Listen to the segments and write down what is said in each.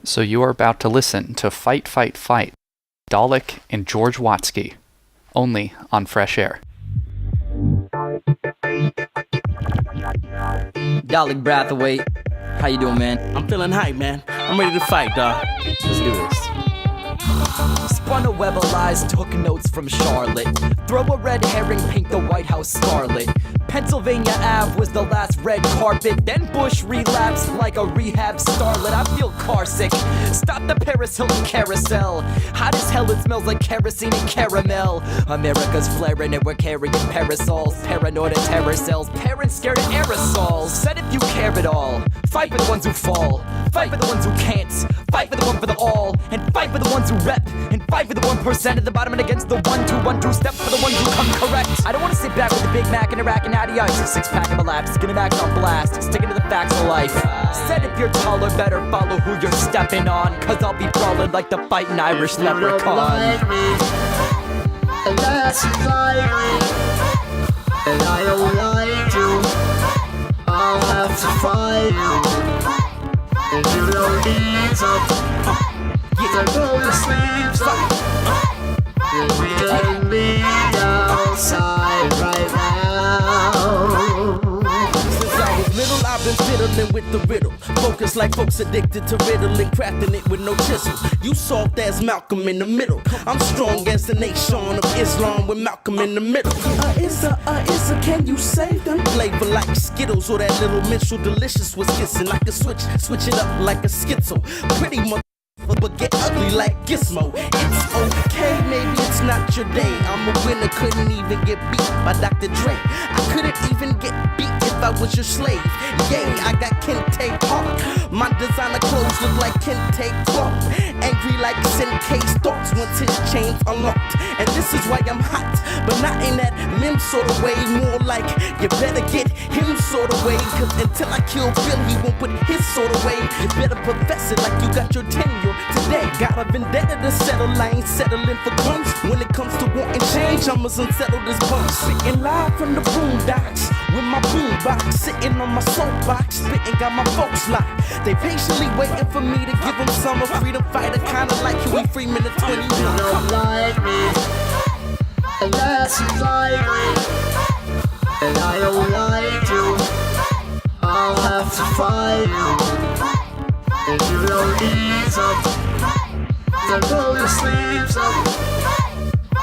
So you are about to listen to Fight, Fight, Fight, Dahlak and George Watsky, only on Fresh Air. Dahlak Brathwaite, how you doing, man? I'm feeling hype, man. I'm ready to fight, dawg. Let's do this. Spun a web of lies, took notes from Charlotte. Throw a red herring, paint the White House scarlet. Pennsylvania Ave was the last red carpet. Then Bush relapsed like a rehab starlet. I feel car sick. Stop the Paris Hilton carousel. Hot as hell, it smells like kerosene and caramel. America's flaring and we're carrying parasols. Paranoid and terror cells. Parents scared of aerosols. Said if you care at all, fight for the ones who fall. Fight for the ones who can't. Fight for the one for the all. And fight for the ones who rep. And fight for the 1% at the bottom and against the 1-2-1-2 step for the ones who come correct. I don't want to sit back with a Big Mac and a rack and natty ice. A six-pack of a lapse, skin and max on blast. Sticking to the facts of life. Said if you're taller, better follow who you're stepping on. Cause I'll be brawling like the fighting Irish leprechaun. Like me, and that's like me, and I don't like you. I'll have to fight you, and you don't need to. Roll your sleeves up, and we can be outside right now. Since I was little, I've been fiddling with the riddle. Focus like folks addicted to riddling, crafting it with no chisel. You soft as Malcolm in the middle. I'm strong as the nation of Islam with Malcolm in the middle. Can you save them? Flavor like Skittles or that little Mitchell Delicious was kissing. I could switch it up like a schizo. Pretty much. But get ugly like Gizmo. It's okay, maybe it's not your day. I'm a winner, couldn't even get beat by Dr. Dre. I couldn't even get beat if I was your slave. Yay, I got Kente Park. My designer clothes look like Kente Clark. Angry like Senke's thoughts once his chains unlocked. And this is why I'm hot, but not in that meme sort of way. More like you better get him sort of way. Cause until I kill Bill, he won't put his sort of way. You better profess it like you got your tenure. Today, got a vendetta to settle. I ain't settling for crumbs. When it comes to wanting change, I'm as unsettled as bums. Spitting live from the boondocks with my boombox, sitting on my soapbox, spitting got my folks locked. They patiently waiting for me to give them some. A freedom fighter, kinda like Huey Freeman at 20. You don't like me, and that's like me, and I don't like you. I'll have to fight you, and you don't need to. Roll your sleeves up,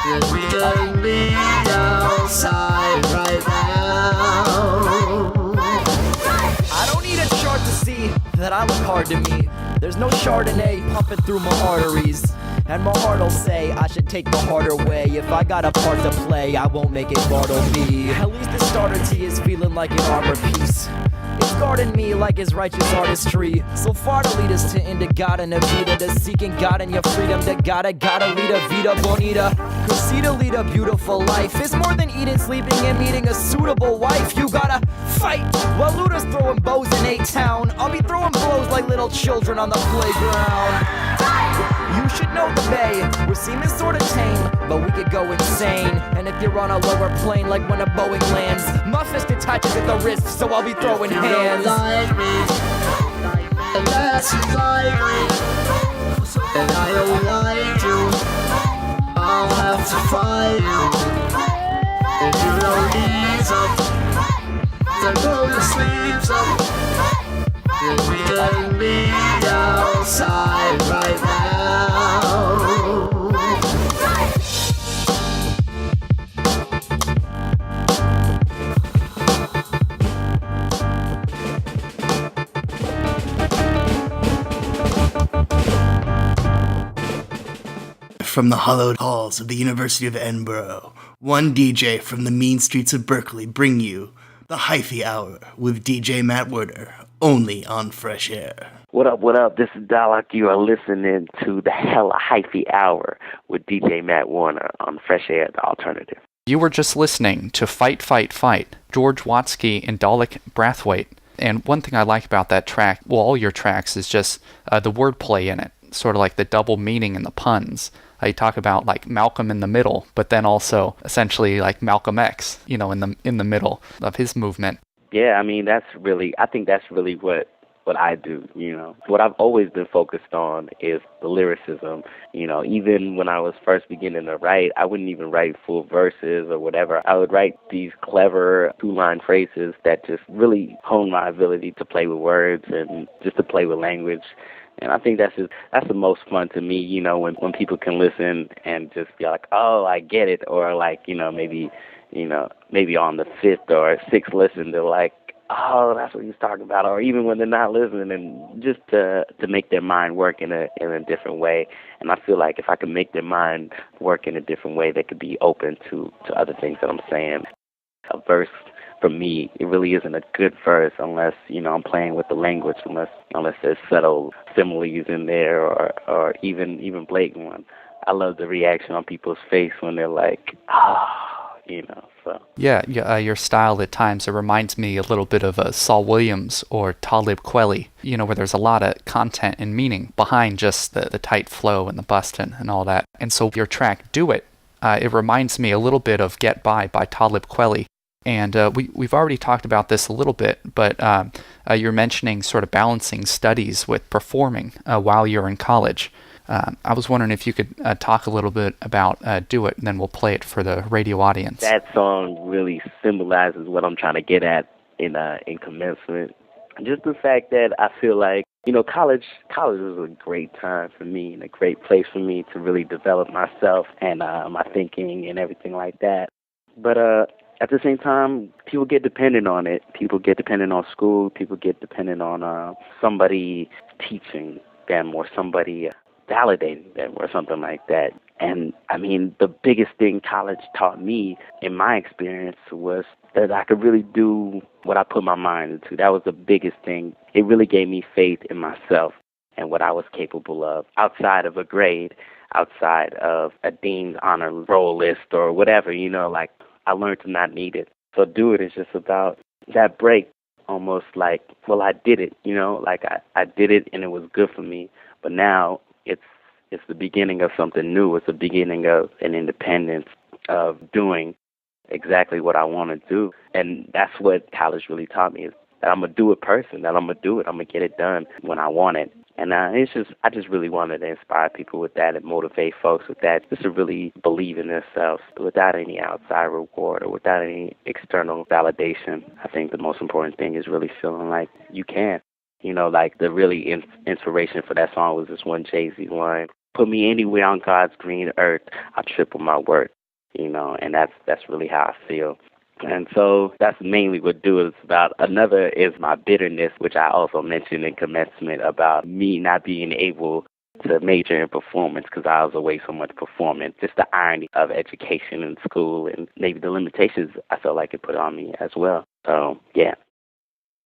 and we can be outside right now. I don't need a chart to see that I look hard to me. There's no Chardonnay pumping through my arteries. And my heart'll say I should take the harder way. If I got a part to play, I won't make it Bartle B. At least the starter tee is feeling like an armor piece. It's guarding me like his righteous artistry. So far to lead us to into God and a Vita, to seeking God and your freedom, to gotta lead a vida bonita. Cause see to lead a beautiful life is more than eating, sleeping, and meeting a suitable wife. You gotta fight while looters throwing bows in A-Town. I'll be throwing blows like little children on the playground. You should know the Bay, where semen sorta tame, but we could go insane. And if you're on a lower plane, like when a Boeing lands, my fist attaches at the wrist, so I'll be throwing You hands. don't like me, and that's like me, and I don't like you. I'll have to fight you, and you don't need to. Roll your sleeves up, and we can be outside right now. From the hallowed halls of the University of Edinburgh, one DJ from the mean streets of Berkeley bring you the Hyphy Hour with DJ Matt Werner, only on Fresh Air. What up? This is Dahlak. You are listening to the Hella Hyphy Hour with DJ Matt Warner on Fresh Air, the alternative. You were just listening to Fight, Fight, Fight, George Watsky and Dahlak Brathwaite. And one thing I like about that track, well, all your tracks, is just the wordplay in it, sort of like the double meaning and the puns. You talk about like Malcolm in the middle, but then also essentially like Malcolm X, in the middle of his movement. Yeah, I mean I think that's really what what I do, What I've always been focused on is the lyricism. Even when I was first beginning to write, I wouldn't even write full verses or whatever. I would write these clever two-line phrases that just really hone my ability to play with words and just to play with language. And I think that's the most fun to me, when people can listen and just be like, oh, I get it, or like, maybe on the fifth or sixth listen, they're like, oh, that's what he's talking about, or even when they're not listening, and just to make their mind work in a different way. And I feel like if I can make their mind work in a different way, they could be open to other things that I'm saying. A verse, for me, it really isn't a good verse unless, I'm playing with the language, unless there's subtle similes in there or even blatant ones. I love the reaction on people's face when they're like, so. Yeah, your style at times, it reminds me a little bit of Saul Williams or Talib Kweli, where there's a lot of content and meaning behind just the tight flow and the bustin' and all that. And so your track, Do It, it reminds me a little bit of Get By Talib Kweli. And we've already talked about this a little bit, but you're mentioning sort of balancing studies with performing while you're in college. I was wondering if you could talk a little bit about Do It, and then we'll play it for the radio audience. That song really symbolizes what I'm trying to get at in commencement. Just the fact that I feel like, college was a great time for me and a great place for me to really develop myself and my thinking and everything like that. But at the same time, people get dependent on it. People get dependent on school. People get dependent on somebody teaching them or somebody validating them or something like that. And I mean, the biggest thing college taught me in my experience was that I could really do what I put my mind into. That was the biggest thing. It really gave me faith in myself and what I was capable of outside of a grade, outside of a dean's honor roll list or whatever, like I learned to not need it. So Do It is just about that break, almost like, well, I did it, like I did it and it was good for me. But now it's the beginning of something new. It's the beginning of an independence of doing exactly what I want to do. And that's what college really taught me, is that I'm a do-it person, that I'm going to do it. I'm going to get it done when I want it. And I just really wanted to inspire people with that and motivate folks with that, just to really believe in themselves without any outside reward or without any external validation. I think the most important thing is really feeling like you can. Like the really inspiration for that song was this one Jay-Z line, put me anywhere on God's green earth, I'll triple my worth, and that's really how I feel. And so that's mainly what Do It is about. Another is my bitterness, which I also mentioned in commencement, about me not being able to major in performance because I was away so much performing. Just the irony of education in school and maybe the limitations I felt like it put on me as well. So, yeah.